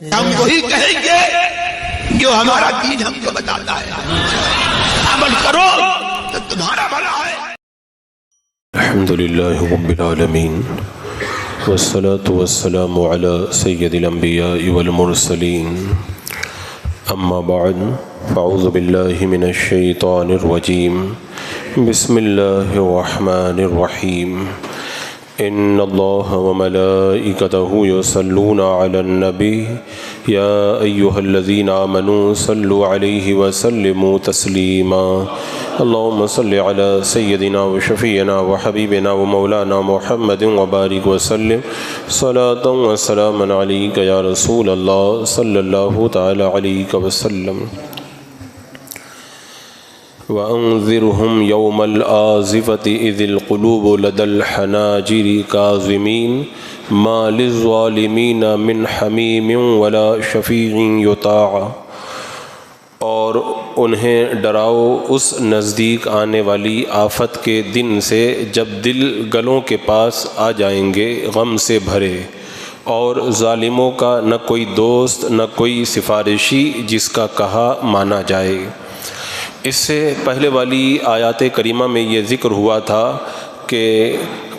ہم وہی کہیں گے جو ہمارا دین ہم کو بتاتا ہے، عمل کرو تو تمہارا بھلا ہے۔ الحمدللہ رب العالمین والصلاة والسلام على سید الانبیاء والمرسلین، اما بعد فاعوذ باللہ من الشیطان الرجیم، بسم اللہ الرحمن الرحیم، ان اللہ وملائکتہ یصلون علی النبی یا ایہا الذین آمنوا صلوا علیہ وسلموا تسلیما، اللہم صل علی سیدنا وشفیعنا وحبیبنا ومولانا محمد وبارک وسلم صلاۃ وسلاما علیک یا رسول اللہ صلی اللہ تعالی علیہ وسلم۔ وَأَنذِرْهُمْ يَوْمَ الْآزِفَةِ إِذِ الْقُلُوبُ لَدَى الْحَنَاجِرِ كَاظِمِينَ مَا لِلظَّالِمِينَ مِنْ حَمِيمٍ وَلَا شَفِيعٍ يُطَاعُ، اور انہیں ڈراؤ اس نزدیک آنے والی آفت کے دن سے جب دل گلوں کے پاس آ جائیں گے غم سے بھرے، اور ظالموں کا نہ کوئی دوست نہ کوئی سفارشی جس کا کہا مانا جائے۔ اس سے پہلے والی آیات کریمہ میں یہ ذکر ہوا تھا کہ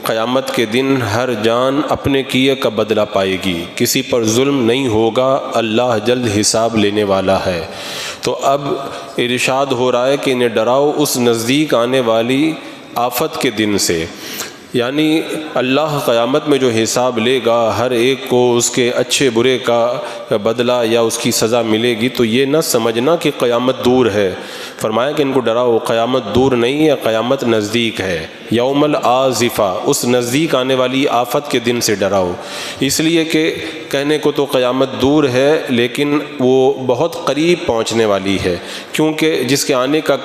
قیامت کے دن ہر جان اپنے کیے کا بدلہ پائے گی، کسی پر ظلم نہیں ہوگا، اللہ جلد حساب لینے والا ہے۔ تو اب ارشاد ہو رہا ہے کہ انہیں ڈراؤ اس نزدیک آنے والی آفت کے دن سے، یعنی اللہ قیامت میں جو حساب لے گا ہر ایک کو اس کے اچھے برے کا بدلہ یا اس کی سزا ملے گی، تو یہ نہ سمجھنا کہ قیامت دور ہے۔ فرمایا کہ ان کو ڈراؤ، قیامت دور نہیں ہے، قیامت نزدیک ہے۔ یوم الآزفہ، اس نزدیک آنے والی آفت کے دن سے ڈراؤ، اس لیے کہ کہنے کو تو قیامت دور ہے لیکن وہ بہت قریب پہنچنے والی ہے، کیونکہ جس کے آنے کا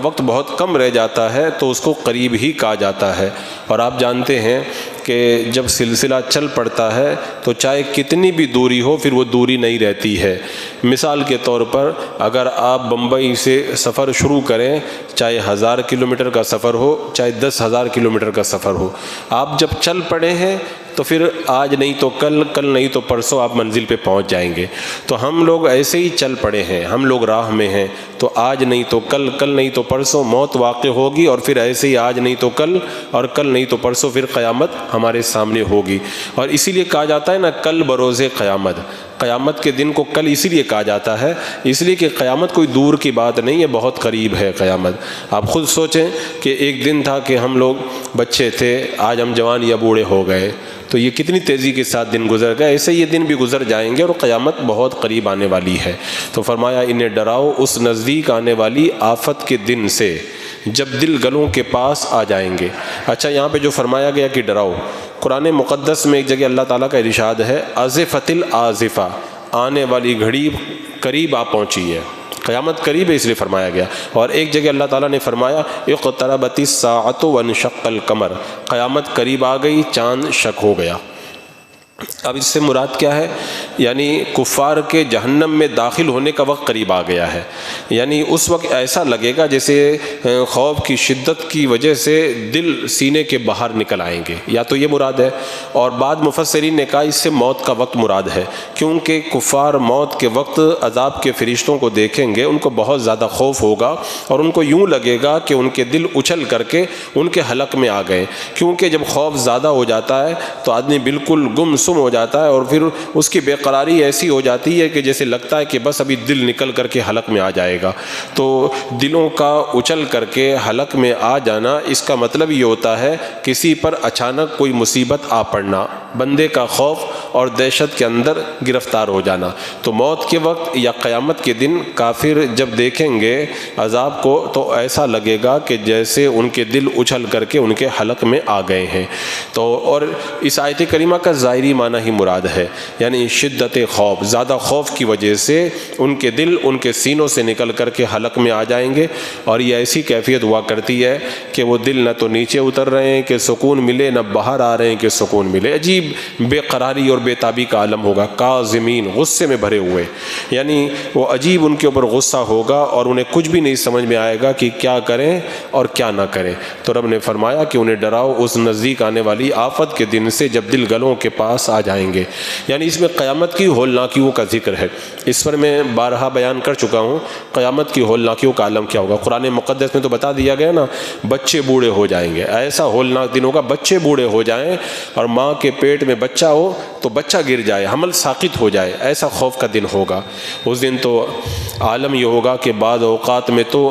وقت بہت کم رہ جاتا ہے تو اس کو قریب ہی کہا جاتا ہے۔ اور آپ جانتے ہیں کہ جب سلسلہ چل پڑتا ہے تو چاہے کتنی بھی دوری ہو پھر وہ دوری نہیں رہتی ہے۔ مثال کے طور پر اگر آپ بمبئی سے سفر شروع کریں، چاہے 1000 کلومیٹر کا سفر ہو چاہے 10,000 کلومیٹر کا سفر ہو، آپ جب چل پڑے ہیں تو پھر آج نہیں تو کل، کل نہیں تو پرسوں آپ منزل پہ پہنچ جائیں گے۔ تو ہم لوگ ایسے ہی چل پڑے ہیں، ہم لوگ راہ میں ہیں، تو آج نہیں تو کل، کل نہیں تو پرسوں موت واقع ہوگی، اور پھر ایسے ہی آج نہیں تو کل اور کل نہیں تو پرسوں پھر قیامت ہمارے سامنے ہوگی۔ اور اسی لیے کہا جاتا ہے نا کل بروز قیامت، قیامت کے دن کو کل اسی لیے کہا جاتا ہے، اس لیے کہ قیامت کوئی دور کی بات نہیں ہے، بہت قریب ہے قیامت۔ آپ خود سوچیں کہ ایک دن تھا کہ ہم لوگ بچے تھے، آج ہم جوان یا بوڑھے ہو گئے، تو یہ کتنی تیزی کے ساتھ دن گزر گئے، ایسے یہ دن بھی گزر جائیں گے اور قیامت بہت قریب آنے والی ہے۔ تو فرمایا انہیں ڈراؤ اس نزدیک آنے والی آفت کے دن سے جب دل گلوں کے پاس آ جائیں گے۔ اچھا، یہاں پہ جو فرمایا گیا کہ ڈراؤ، قرآن مقدس میں ایک جگہ اللہ تعالیٰ کا ارشاد ہے ازفت الازفہ، آنے والی گھڑی قریب آ پہنچی ہے، قیامت قریب ہے اس لیے فرمایا گیا۔ اور ایک جگہ اللہ تعالیٰ نے فرمایا اقتربت الساعۃ وانشق القمر، قیامت قریب آ گئی، چاند شق ہو گیا۔ اب اس سے مراد کیا ہے؟ یعنی کفار کے جہنم میں داخل ہونے کا وقت قریب آ گیا ہے، یعنی اس وقت ایسا لگے گا جیسے خوف کی شدت کی وجہ سے دل سینے کے باہر نکل آئیں گے، یا تو یہ مراد ہے۔ اور بعض مفسرین نے کہا اس سے موت کا وقت مراد ہے، کیونکہ کفار موت کے وقت عذاب کے فرشتوں کو دیکھیں گے، ان کو بہت زیادہ خوف ہوگا اور ان کو یوں لگے گا کہ ان کے دل اچھل کر کے ان کے حلق میں آ گئے، کیونکہ جب خوف زیادہ ہو جاتا ہے تو آدمی بالکل گم سم ہو جاتا ہے اور پھر اس کی بے قراری ایسی ہو جاتی ہے کہ جیسے لگتا ہے کہ بس ابھی دل نکل کر کے حلق میں آ جائے گا۔ تو دلوں کا اچھل کر کے حلق میں آ جانا، اس کا مطلب یہ ہوتا ہے کسی پر اچانک کوئی مصیبت آ پڑنا، بندے کا خوف اور دہشت کے اندر گرفتار ہو جانا۔ تو موت کے وقت یا قیامت کے دن کافر جب دیکھیں گے عذاب کو تو ایسا لگے گا کہ جیسے ان کے دل اچھل کر کے ان کے حلق میں آ گئے ہیں۔ تو اور اس آیت کریمہ کا ظاہری معنی ہی مراد ہے، یعنی شدت خوف، زیادہ خوف کی وجہ سے ان کے دل ان کے سینوں سے نکل کر کے حلق میں آ جائیں گے، اور یہ ایسی کیفیت ہوا کرتی ہے کہ وہ دل نہ تو نیچے اتر رہے ہیں کہ سکون ملے، نہ باہر آ رہے ہیں کہ سکون ملے، عجیب بے قراری اور بے تابی کا عالم ہوگا، کاظمین، غصے میں بھرے ہوئے، یعنی وہ عجیب ان کے اوپر غصہ ہوگا اور انہیں کچھ بھی نہیں سمجھ میں آئے گا کہ کیا کریں اور کیا نہ کریں۔ تو رب نے فرمایا کہ انہیں ڈراؤ اس نزدیک آنے والی آفت کے دن سے جب دل گلوں کے پاس پاس آ جائیں گے۔ یعنی اس میں قیامت کی ہولناکیوں کا ذکر ہے، اس پر میں بارہا بیان کر چکا ہوں قیامت کی ہولناکیوں کا عالم کیا ہوگا۔ قرآن مقدس میں تو بتا دیا گیا نا، بچے بوڑھے ہو جائیں گے، ایسا ہولناک دن ہوگا، بچے بوڑھے ہو جائیں اور ماں کے پیٹ میں بچہ ہو تو بچہ گر جائے، حمل ساقط ہو جائے، ایسا خوف کا دن ہوگا۔ اس دن تو عالم یہ ہوگا کہ بعض اوقات میں تو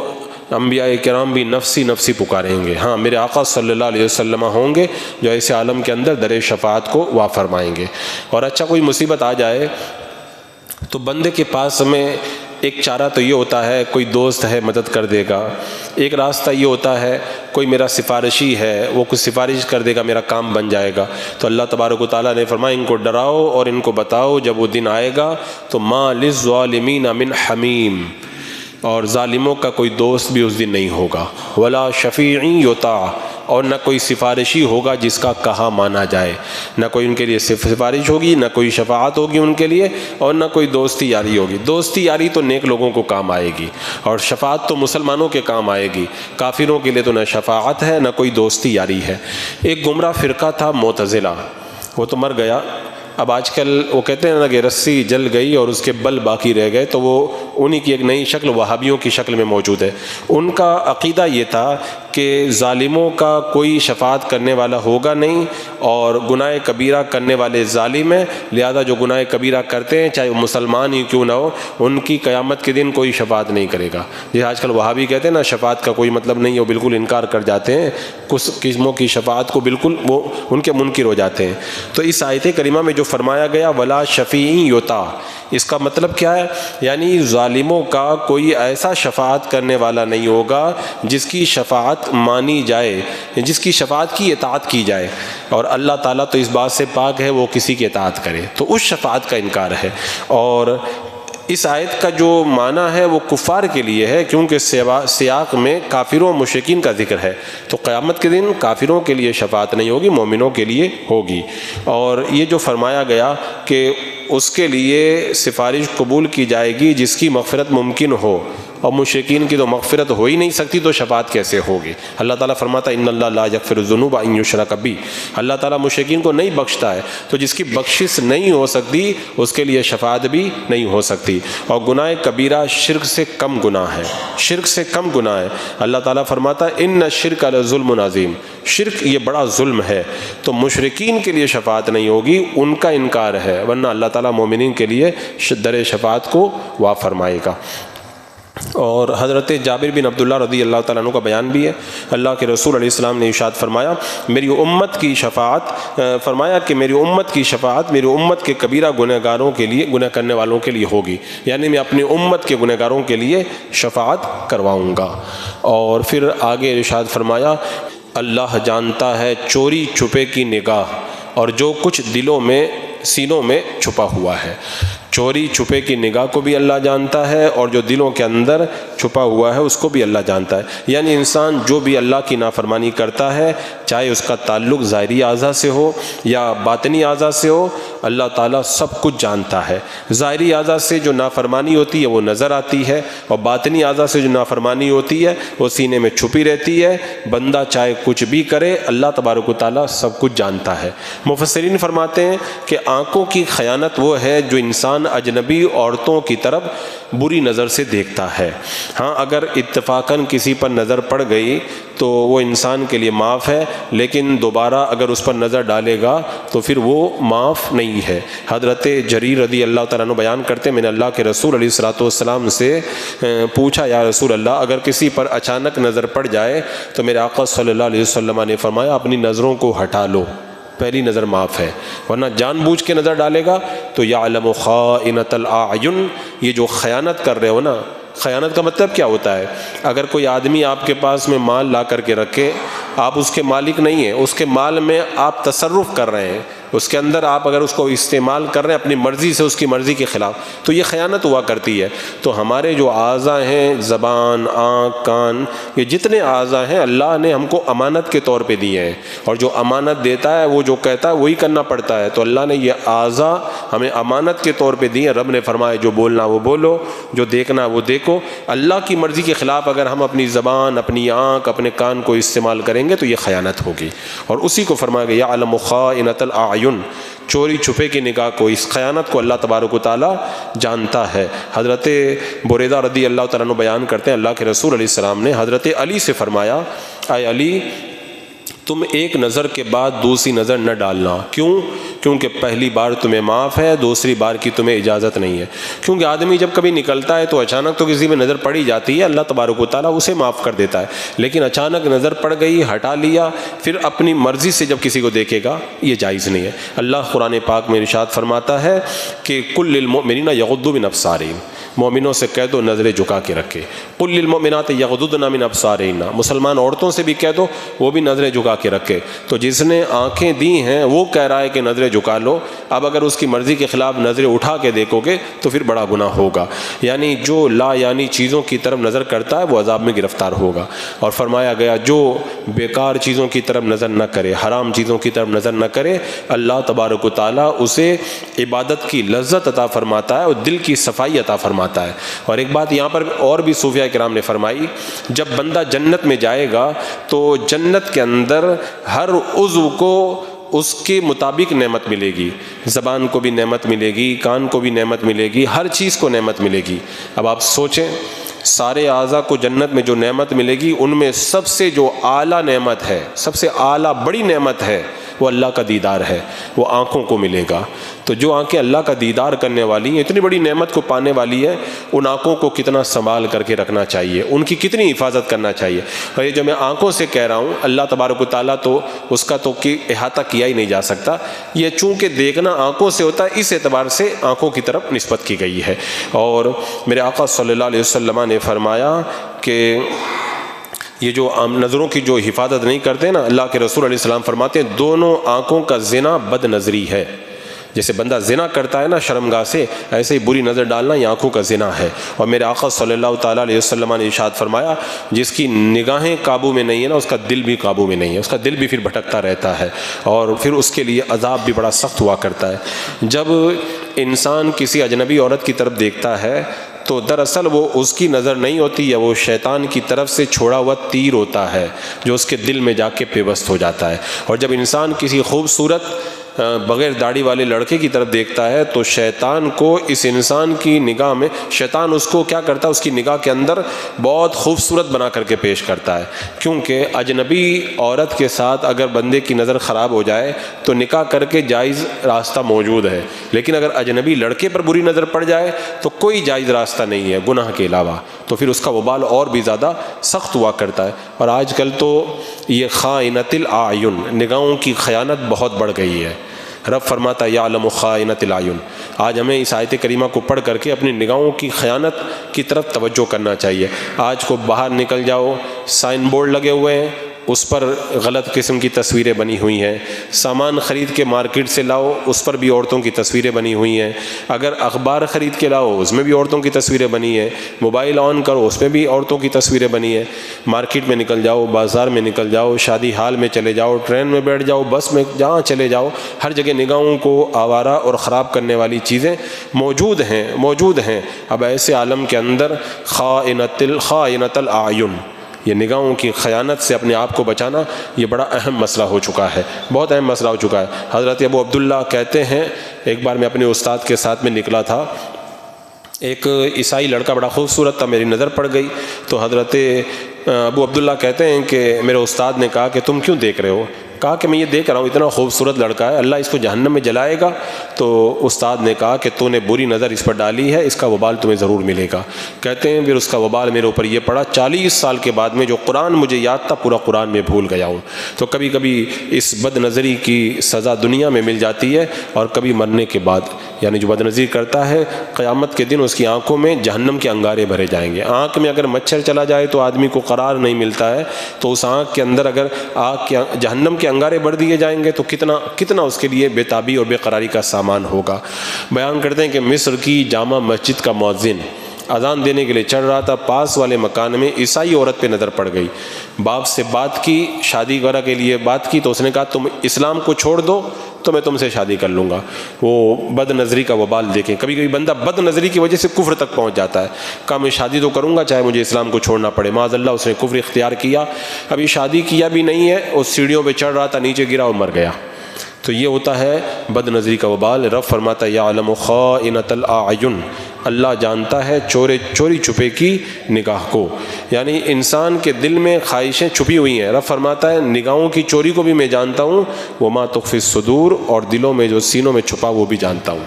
انبیاء کرام بھی نفسی نفسی پکاریں گے، ہاں میرے آقا صلی اللہ علیہ وسلم ہوں گے جو ایسے عالم کے اندر در شفاعت کو وا فرمائیں گے۔ اور اچھا کوئی مصیبت آ جائے تو بندے کے پاس میں ایک چارہ تو یہ ہوتا ہے کوئی دوست ہے مدد کر دے گا، ایک راستہ یہ ہوتا ہے کوئی میرا سفارشی ہے وہ کچھ سفارش کر دے گا، میرا کام بن جائے گا۔ تو اللہ تبارک و تعالیٰ نے فرمایا ان کو ڈراؤ اور ان کو بتاؤ جب وہ دن آئے گا تو ما للظالمین من حمیم، اور ظالموں کا کوئی دوست بھی اس دن نہیں ہوگا، ولا شفیع یطاع، اور نہ کوئی سفارشی ہوگا جس کا کہا مانا جائے، نہ کوئی ان کے لیے سفارش ہوگی، نہ کوئی شفاعت ہوگی ان کے لیے، اور نہ کوئی دوستی یاری ہوگی۔ دوستی یاری تو نیک لوگوں کو کام آئے گی اور شفاعت تو مسلمانوں کے کام آئے گی، کافروں کے لیے تو نہ شفاعت ہے نہ کوئی دوستی یاری ہے۔ ایک گمراہ فرقہ تھا معتزلہ، وہ تو مر گیا، اب آج کل وہ کہتے ہیں نا کہ رسی جل گئی اور اس کے بل باقی رہ گئے، تو وہ انہی کی ایک نئی شکل وہابیوں کی شکل میں موجود ہے۔ ان کا عقیدہ یہ تھا کہ ظالموں کا کوئی شفاعت کرنے والا ہوگا نہیں، اور گناہ کبیرہ کرنے والے ظالم ہیں، لہذا جو گناہ کبیرہ کرتے ہیں چاہے وہ مسلمان ہی کیوں نہ ہو ان کی قیامت کے دن کوئی شفاعت نہیں کرے گا۔ یہ آج کل وہابی کہتے ہیں نا شفاعت کا کوئی مطلب نہیں ہے، وہ بالکل انکار کر جاتے ہیں، کچھ قسموں کی شفاعت کو بالکل وہ ان کے منکر ہو جاتے ہیں۔ تو اس آیت کریمہ میں جو فرمایا گیا ولا شفیع یطاع، اس کا مطلب کیا ہے؟ یعنی ظالموں کا کوئی ایسا شفاعت کرنے والا نہیں ہوگا جس کی شفاعت مانی جائے، جس کی شفاعت کی اطاعت کی جائے، اور اللہ تعالیٰ تو اس بات سے پاک ہے وہ کسی کی اطاعت کرے، تو اس شفاعت کا انکار ہے۔ اور اس آیت کا جو معنی ہے وہ کفار کے لیے ہے، کیونکہ سیاق میں کافروں و مشرکین کا ذکر ہے، تو قیامت کے دن کافروں کے لیے شفاعت نہیں ہوگی، مومنوں کے لیے ہوگی۔ اور یہ جو فرمایا گیا کہ اس کے لیے سفارش قبول کی جائے گی جس کی مغفرت ممکن ہو، اور مشرکین کی تو مغفرت ہو ہی نہیں سکتی تو شفاعت کیسے ہوگی؟ اللہ تعالیٰ فرماتا ہے ان اللہ لا یغفر الذنوب ان یشرک بہ، اللہ تعالیٰ مشرکین کو نہیں بخشتا ہے، تو جس کی بخشش نہیں ہو سکتی اس کے لیے شفاعت بھی نہیں ہو سکتی۔ اور گناہ کبیرہ شرک سے کم گناہ ہے، شرک سے کم گناہ ہے۔ اللہ تعالیٰ فرماتا ہے ان الشرک لظلم عظیم، شرک یہ بڑا ظلم ہے، تو مشرکین کے لیے شفاعت نہیں ہوگی، ان کا انکار ہے، ورنہ اللہ تعالیٰ مومنین کے لیے در شفاعت کو وا فرمائے گا۔ اور حضرت جابر بن عبداللہ رضی اللہ تعالیٰ عنہ کا بیان بھی ہے، اللہ کے رسول علیہ السلام نے ارشاد فرمایا میری امت کی شفاعت، فرمایا کہ میری امت کی شفاعت میری امت کے کبیرہ گنہگاروں کے لیے، گناہ کرنے والوں کے لیے ہوگی، یعنی میں اپنی امت کے گنہگاروں کے لیے شفاعت کرواؤں گا۔ اور پھر آگے ارشاد فرمایا اللہ جانتا ہے چوری چھپے کی نگاہ اور جو کچھ دلوں میں سینوں میں چھپا ہوا ہے، چوری چھپے کی نگاہ کو بھی اللہ جانتا ہے اور جو دلوں کے اندر چھپا ہوا ہے اس کو بھی اللہ جانتا ہے۔ یعنی انسان جو بھی اللہ کی نافرمانی کرتا ہے، چاہے اس کا تعلق ظاہری اعضاء سے ہو یا باطنی اعضاء سے ہو، اللہ تعالیٰ سب کچھ جانتا ہے۔ ظاہری اعضاء سے جو نافرمانی ہوتی ہے وہ نظر آتی ہے، اور باطنی اعضاء سے جو نافرمانی ہوتی ہے وہ سینے میں چھپی رہتی ہے۔ بندہ چاہے کچھ بھی کرے اللہ تبارک و تعالیٰ سب کچھ جانتا ہے۔ مفسرین فرماتے ہیں کہ آنکھوں کی خیانت وہ ہے جو انسان اجنبی عورتوں کی طرف بری نظر سے دیکھتا ہے۔ ہاں اگر اتفاقاً کسی پر نظر پڑ گئی تو وہ انسان کے لیے معاف ہے، لیکن دوبارہ اگر اس پر نظر ڈالے گا تو پھر وہ معاف نہیں ہے۔ حضرت جریر رضی اللہ تعالیٰ عنہ بیان کرتے میں نے اللہ کے رسول علیہ الصلوۃ والسلام سے پوچھا یا رسول اللہ اگر کسی پر اچانک نظر پڑ جائے تو میرے آقا صلی اللہ علیہ وسلم نے فرمایا اپنی نظروں کو ہٹا لو، پہلی نظر معاف ہے، ورنہ جان بوجھ کے نظر ڈالے گا تو یعلم خائنۃ الاعین، یہ جو خیانت کر رہے ہو نا، خیانت کا مطلب کیا ہوتا ہے؟ اگر کوئی آدمی آپ کے پاس میں مال لا کر کے رکھے، آپ اس کے مالک نہیں ہیں، اس کے مال میں آپ تصرف کر رہے ہیں، اس کے اندر آپ اگر اس کو استعمال کر رہے ہیں اپنی مرضی سے، اس کی مرضی کے خلاف، تو یہ خیانت ہوا کرتی ہے۔ تو ہمارے جو اعضاء ہیں، زبان، آنکھ، کان، یہ جتنے اعضاء ہیں اللہ نے ہم کو امانت کے طور پہ دیے ہیں، اور جو امانت دیتا ہے وہ جو کہتا ہے وہی کرنا پڑتا ہے۔ تو اللہ نے یہ اعضاء ہمیں امانت کے طور پہ دیے۔ رب نے فرمایا جو بولنا وہ بولو، جو دیکھنا وہ دیکھو۔ اللہ کی مرضی کے خلاف اگر ہم اپنی زبان، اپنی آنکھ، اپنے کان کو استعمال کریں گے تو یہ خیانت ہوگی۔ اور اسی کو فرمایا گیا یعلم خائنۃ الاعین، چوری چھپے کی نگاہ کو، اس خیانت کو اللہ تبارک و تعالیٰ جانتا ہے۔ حضرت بریدہ رضی اللہ تعالیٰ عنہ بیان کرتے ہیں اللہ کے رسول علیہ السلام نے حضرت علی سے فرمایا، اے علی تم ایک نظر کے بعد دوسری نظر نہ ڈالنا، کیوں؟ کیونکہ پہلی بار تمہیں معاف ہے، دوسری بار کی تمہیں اجازت نہیں ہے۔ کیونکہ آدمی جب کبھی نکلتا ہے تو اچانک تو کسی میں نظر پڑی جاتی ہے، اللہ تبارک و تعالیٰ اسے معاف کر دیتا ہے، لیکن اچانک نظر پڑ گئی، ہٹا لیا، پھر اپنی مرضی سے جب کسی کو دیکھے گا یہ جائز نہیں ہے۔ اللہ قرآن پاک میں ارشاد فرماتا ہے کہ کل للمؤمنین یغضوا من ابصارہم، مومنوں سے کہہ دو نظریں جھکا کے رکھے۔ قل للمؤمنات یغضضن من ابصارہن، مسلمان عورتوں سے بھی کہہ دو وہ بھی نظریں جھکا کے رکھے۔ تو جس نے آنکھیں دی ہیں وہ کہہ رہا ہے کہ نظریں جھکا لو، اب اگر اس کی مرضی کے خلاف نظریں اٹھا کے دیکھو گے تو پھر بڑا گناہ ہوگا۔ یعنی جو لا یعنی چیزوں کی طرف نظر کرتا ہے وہ عذاب میں گرفتار ہوگا۔ اور فرمایا گیا جو بیکار چیزوں کی طرف نظر نہ کرے، حرام چیزوں کی طرف نظر نہ کرے، اللہ تبارک و تعالیٰ اسے عبادت کی لذت عطا فرماتا ہے اور دل کی صفائی عطا فرماتا ہے۔ اور ایک بات یہاں پر اور بھی صوفیاء کرام نے فرمائی، جب بندہ جنت میں جائے گا تو جنت کے اندر ہر عضو کو اس کے مطابق نعمت ملے گی، زبان کو بھی نعمت ملے گی، کان کو بھی نعمت ملے گی، ہر چیز کو نعمت ملے گی۔ اب آپ سوچیں سارے اعضاء کو جنت میں جو نعمت ملے گی ان میں سب سے جو اعلیٰ نعمت ہے، سب سے اعلیٰ بڑی نعمت ہے وہ اللہ کا دیدار ہے، وہ آنکھوں کو ملے گا۔ تو جو آنکھیں اللہ کا دیدار کرنے والی ہیں، اتنی بڑی نعمت کو پانے والی ہے، ان آنکھوں کو کتنا سنبھال کر کے رکھنا چاہیے، ان کی کتنی حفاظت کرنا چاہیے۔ اور یہ جو میں آنکھوں سے کہہ رہا ہوں، اللہ تبارک و تعالیٰ تو اس کا تو احاطہ کیا ہی نہیں جا سکتا، یہ چونکہ دیکھنا آنکھوں سے ہوتا ہے اس اعتبار سے آنکھوں کی طرف نسبت کی گئی ہے۔ اور میرے آقا صلی اللہ علیہ وسلم نے فرمایا کہ یہ جو نظروں کی جو حفاظت نہیں کرتے نا، اللہ کے رسول علیہ السلام فرماتے ہیں دونوں آنکھوں کا زنا بد نظری ہے۔ جیسے بندہ زنا کرتا ہے نا شرمگاہ سے، ایسے ہی بری نظر ڈالنا یہ آنکھوں کا زنا ہے۔ اور میرے آقا صلی اللہ تعالیٰ علیہ وسلم نے ارشاد فرمایا جس کی نگاہیں قابو میں نہیں ہے نا، اس کا دل بھی قابو میں نہیں ہے، اس کا دل بھی پھر بھٹکتا رہتا ہے اور پھر اس کے لیے عذاب بھی بڑا سخت ہوا کرتا ہے۔ جب انسان کسی اجنبی عورت کی طرف دیکھتا ہے تو دراصل وہ اس کی نظر نہیں ہوتی، یا وہ شیطان کی طرف سے چھوڑا ہوا تیر ہوتا ہے جو اس کے دل میں جا کے پیوست ہو جاتا ہے۔ اور جب انسان کسی خوبصورت بغیر داڑھی والے لڑکے کی طرف دیکھتا ہے تو شیطان کو اس انسان کی نگاہ میں، شیطان اس کو کیا کرتا ہے، اس کی نگاہ کے اندر بہت خوبصورت بنا کر کے پیش کرتا ہے، کیونکہ اجنبی عورت کے ساتھ اگر بندے کی نظر خراب ہو جائے تو نکاح کر کے جائز راستہ موجود ہے، لیکن اگر اجنبی لڑکے پر بری نظر پڑ جائے تو کوئی جائز راستہ نہیں ہے گناہ کے علاوہ، تو پھر اس کا وبال اور بھی زیادہ سخت ہوا کرتا ہے۔ اور آج کل تو یہ خائنۃ الاعین، نگاہوں کی خیانت بہت بڑھ گئی ہے۔ رب فرماتا ہے یعلم خائنۃ الاعین۔ آج ہمیں اس آیت کریمہ کو پڑھ کر کے اپنی نگاہوں کی خیانت کی طرف توجہ کرنا چاہیے۔ آج کو باہر نکل جاؤ، سائن بورڈ لگے ہوئے ہیں، اس پر غلط قسم کی تصویریں بنی ہوئی ہیں، سامان خرید کے مارکیٹ سے لاؤ اس پر بھی عورتوں کی تصویریں بنی ہوئی ہیں، اگر اخبار خرید کے لاؤ اس میں بھی عورتوں کی تصویریں بنی ہیں، موبائل آن کرو اس میں بھی عورتوں کی تصویریں بنی ہیں، مارکیٹ میں نکل جاؤ، بازار میں نکل جاؤ، شادی ہال میں چلے جاؤ، ٹرین میں بیٹھ جاؤ، بس میں جہاں چلے جاؤ، ہر جگہ نگاہوں کو آوارہ اور خراب کرنے والی چیزیں موجود ہیں۔ اب ایسے عالم کے اندر خائنۃ الاعین، یہ نگاہوں کی خیانت سے اپنے آپ کو بچانا یہ بڑا اہم مسئلہ ہو چکا ہے، بہت اہم مسئلہ ہو چکا ہے۔ حضرت ابو عبداللہ کہتے ہیں ایک بار میں اپنے استاد کے ساتھ میں نکلا تھا، ایک عیسائی لڑکا بڑا خوبصورت تھا، میری نظر پڑ گئی، تو حضرت ابو عبداللہ کہتے ہیں کہ میرے استاد نے کہا کہ تم کیوں دیکھ رہے ہو؟ کہا کہ میں یہ دیکھ رہا ہوں اتنا خوبصورت لڑکا ہے، اللہ اس کو جہنم میں جلائے گا۔ تو استاد نے کہا کہ تو نے بری نظر اس پر ڈالی ہے، اس کا وبال تمہیں ضرور ملے گا۔ کہتے ہیں پھر اس کا وبال میرے اوپر یہ پڑا، 40 سال کے بعد میں جو قرآن مجھے یاد تھا پورا قرآن میں بھول گیا ہوں۔ تو کبھی کبھی اس بد نظری کی سزا دنیا میں مل جاتی ہے اور کبھی مرنے کے بعد، یعنی جو بد نظری کرتا ہے قیامت کے دن اس کی آنکھوں میں جہنم کے انگارے بھرے جائیں گے۔ آنکھ میں اگر مچھر چلا جائے تو آدمی کو قرار نہیں ملتا ہے، تو اس آنکھ کے اندر اگر جہنم کے انگارے بھر دیے جائیں گے تو کتنا اس کے لیے بے تابی اور بے قراری کا سامان ہوگا۔ بیان کرتے ہیں کہ مصر کی جامع مسجد کا مؤذن اذان دینے کے لیے چڑھ رہا تھا، پاس والے مکان میں عیسائی عورت پہ نظر پڑ گئی، باپ سے بات کی، شادی وغیرہ کے لیے بات کی، تو اس نے کہا تم اسلام کو چھوڑ دو تو میں تم سے شادی کر لوں گا۔ وہ بد نظری کا وبال دیکھیں، کبھی کبھی بندہ بد نظری کی وجہ سے کفر تک پہنچ جاتا ہے، کہا میں شادی تو کروں گا چاہے مجھے اسلام کو چھوڑنا پڑے، معاذ اللہ اس نے کفر اختیار کیا، ابھی شادی کیا بھی نہیں ہے، اس سیڑھیوں پہ چڑھ رہا تھا، نیچے گرا اور مر گیا۔ تو یہ ہوتا ہے بد نظری کا وبال۔ رب فرماتا ہے یعلم خائنۃ الاعین، اللہ جانتا ہے چوری چھپے کی نگاہ کو، یعنی انسان کے دل میں خواہشیں چھپی ہوئی ہیں۔ رب فرماتا ہے نگاہوں کی چوری کو بھی میں جانتا ہوں، وما تخفی الصدور، اور دلوں میں جو سینوں میں چھپا وہ بھی جانتا ہوں۔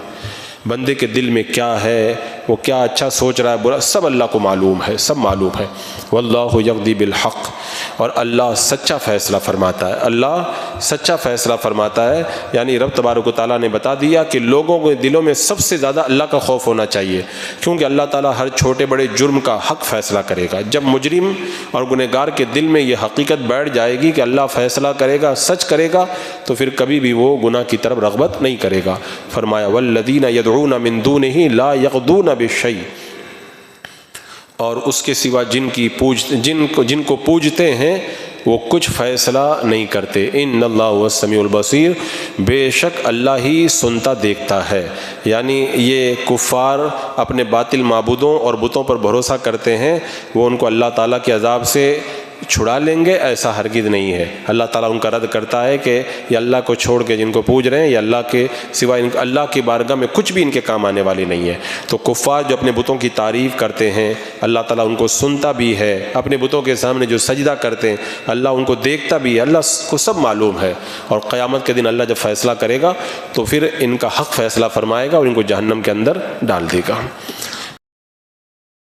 بندے کے دل میں کیا ہے، وہ کیا اچھا سوچ رہا ہے برا، سب اللہ کو معلوم ہے، سب معلوم ہے۔ واللہ یقضی بالحق، اور اللہ سچا فیصلہ فرماتا ہے، اللہ سچا فیصلہ فرماتا ہے۔ یعنی رب تبارک و تعالیٰ نے بتا دیا کہ لوگوں کے دلوں میں سب سے زیادہ اللہ کا خوف ہونا چاہیے، کیونکہ اللہ تعالیٰ ہر چھوٹے بڑے جرم کا حق فیصلہ کرے گا۔ جب مجرم اور گنہگار کے دل میں یہ حقیقت بیٹھ جائے گی کہ اللہ فیصلہ کرے گا، سچ کرے گا، تو پھر کبھی بھی وہ گناہ کی طرف رغبت نہیں کرے گا۔ فرمایا والذین یدعون من دونہ لا یقضون بالشیء، اور اس کے سوا جن کو پوجتے ہیں وہ کچھ فیصلہ نہیں کرتے۔ ان اللہ هو السمیع البصیر، بے شک اللہ ہی سنتا دیکھتا ہے۔ یعنی یہ کفار اپنے باطل معبودوں اور بتوں پر بھروسہ کرتے ہیں، وہ ان کو اللہ تعالیٰ کے عذاب سے چھڑا لیں گے، ایسا ہرگز نہیں ہے۔ اللہ تعالیٰ ان کا رد کرتا ہے کہ یہ اللہ کو چھوڑ کے جن کو پوج رہے ہیں، یہ اللہ کے سوا اللہ کی بارگاہ میں کچھ بھی ان کے کام آنے والی نہیں ہے۔ تو کفار جو اپنے بتوں کی تعریف کرتے ہیں، اللہ تعالیٰ ان کو سنتا بھی ہے۔ اپنے بتوں کے سامنے جو سجدہ کرتے ہیں، اللہ ان کو دیکھتا بھی ہے، اللہ کو سب معلوم ہے۔ اور قیامت کے دن اللہ جب فیصلہ کرے گا تو پھر ان کا حق فیصلہ فرمائے گا اور ان کو جہنم کے اندر ڈال دے گا۔